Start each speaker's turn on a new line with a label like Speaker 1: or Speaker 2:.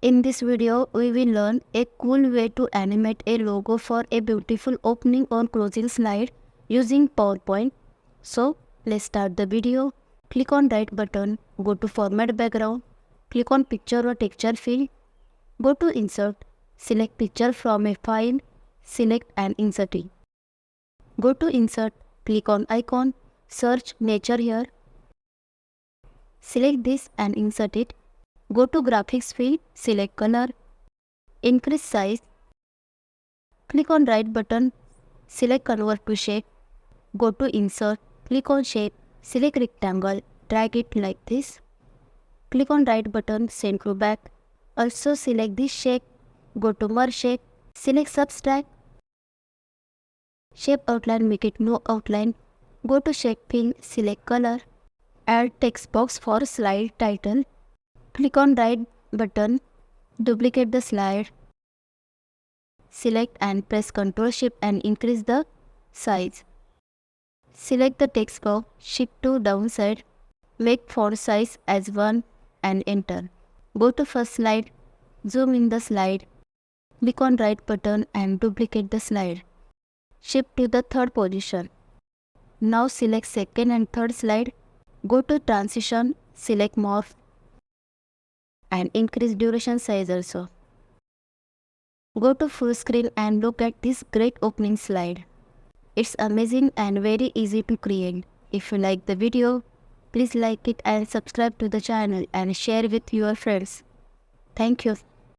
Speaker 1: In this video, we will learn a cool way to animate a logo for a beautiful opening or closing slide using PowerPoint. So, let's start the video. Click on right button, go to format background, click on picture or texture field, go to insert, select picture from a file, select and insert it. Go to insert, click on icon, search nature here, select this and insert it. Go to graphics field, select color, increase size, click on right button, select convert to shape, go to insert, click on shape, select rectangle, drag it like this, click on right button, send to back, also select this shape, go to merge shape, select subtract, shape outline, make it no outline, go to shape field, select color, add text box for slide title, click on right button, duplicate the slide, select and press Ctrl Shift and increase the size. Select the text box, shift to downside, make font size as 1 and enter. Go to first slide, zoom in the slide, click on right button and duplicate the slide. Shift to the third position. Now select second and third slide, go to transition, select morph and increase duration size also. Go to full screen and look at this great opening slide. It's amazing and very easy to create. If you like the video, please like it and subscribe to the channel and share with your friends. Thank you.